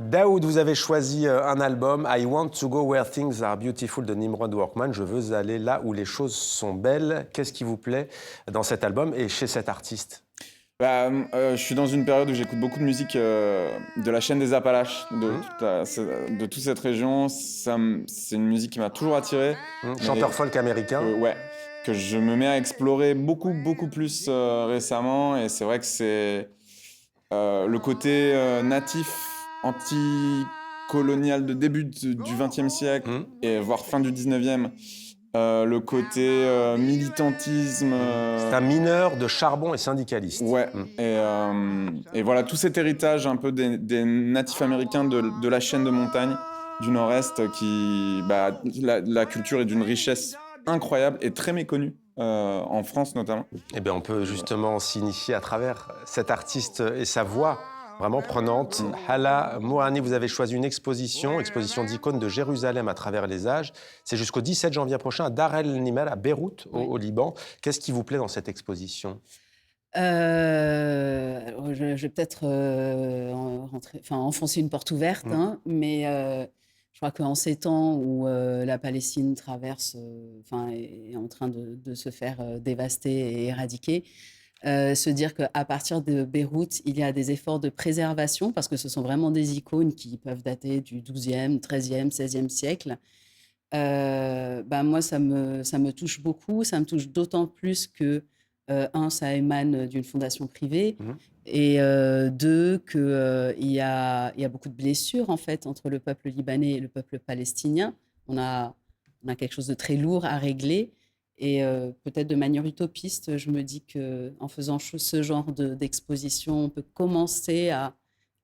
Daoud, vous avez choisi un album, I Want to Go Where Things Are Beautiful de Nimrod Workman. Je veux aller là où les choses sont belles. Qu'est-ce qui vous plaît dans cet album et chez cet artiste? Je suis dans une période où j'écoute beaucoup de musique de la chaîne des Appalaches, de toute cette région. C'est une musique qui m'a toujours attiré. Chanteur folk américain. Ouais, que je me mets à explorer beaucoup plus récemment. Et c'est vrai que c'est le côté natif, anti-colonial de début du XXe siècle, et voire fin du XIXe. Le côté militantisme. C'est un mineur de charbon et syndicaliste. Ouais, et voilà, tout cet héritage un peu des natifs américains de la chaîne de montagne du Nord-Est, la culture est d'une richesse incroyable et très méconnue, en France notamment. Eh bien, on peut justement s'initier à travers cet artiste et sa voix vraiment prenante. Hala Mouhani, vous avez choisi une exposition d'icônes de Jérusalem à travers les âges. C'est jusqu'au 17 janvier prochain à Dar el-Nimel, à Beyrouth, au Liban. Qu'est-ce qui vous plaît dans cette exposition? Je vais peut-être enfoncer une porte ouverte, hein, mais je crois qu'en ces temps où la Palestine traverse, est en train de se faire dévaster et éradiquer, se dire qu'à partir de Beyrouth, il y a des efforts de préservation, parce que ce sont vraiment des icônes qui peuvent dater du XIIe, XIIIe, XVIe siècle. Moi, ça me touche beaucoup. Ça me touche d'autant plus que, ça émane d'une fondation privée, et deux, qu'il y a beaucoup de blessures, en fait, entre le peuple libanais et le peuple palestinien. On a quelque chose de très lourd à régler. Et peut-être de manière utopiste, je me dis qu'en faisant ce genre d'exposition, on peut commencer à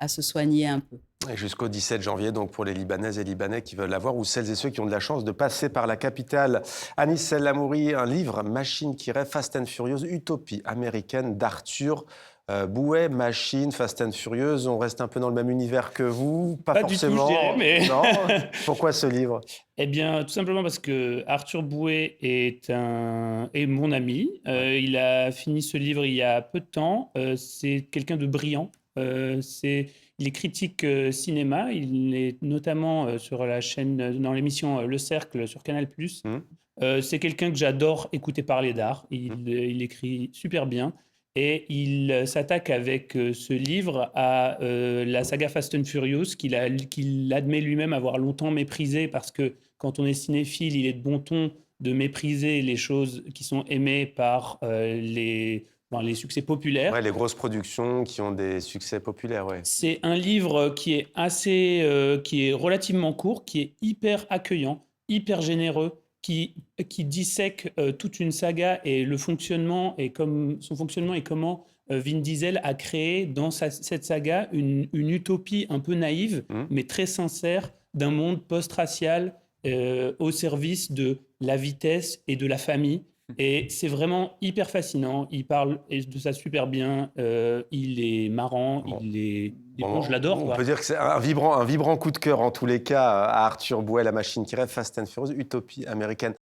se soigner un peu. Et jusqu'au 17 janvier, donc pour les Libanaises et Libanais qui veulent la voir, ou celles et ceux qui ont de la chance de passer par la capitale. Anis El Lamouri, un livre, Machine qui rêve, Fast and Furious, utopie américaine d'Arthur Bouet. Machine, Fast and Furious, on reste un peu dans le même univers que vous? Pas forcément. Du tout, je dirais, mais... Non. Pourquoi ce livre? Eh bien, tout simplement parce que Arthur Bouet est mon ami. Il a fini ce livre il y a peu de temps. C'est quelqu'un de brillant. Il est critique cinéma. Il est notamment sur la chaîne, dans l'émission Le Cercle sur Canal+. C'est quelqu'un que j'adore écouter parler d'art. Il écrit super bien. Et il s'attaque avec ce livre à la saga Fast and Furious, qu'il admet lui-même avoir longtemps méprisé, parce que quand on est cinéphile, il est de bon ton de mépriser les choses qui sont aimées par les succès populaires. Ouais, les grosses productions qui ont des succès populaires, ouais. C'est un livre qui est qui est relativement court, qui est hyper accueillant, hyper généreux, qui dissèque toute une saga et son fonctionnement et comment Vin Diesel a créé dans cette saga une utopie un peu naïve, mais très sincère, d'un monde post-racial au service de la vitesse et de la famille. Et c'est vraiment hyper fascinant. Il parle de ça super bien. Il est marrant. Bon, je l'adore. On peut dire que c'est un vibrant coup de cœur en tous les cas à Arthur Bouet, La Machine qui rêve, Fast and Furious, utopie américaine.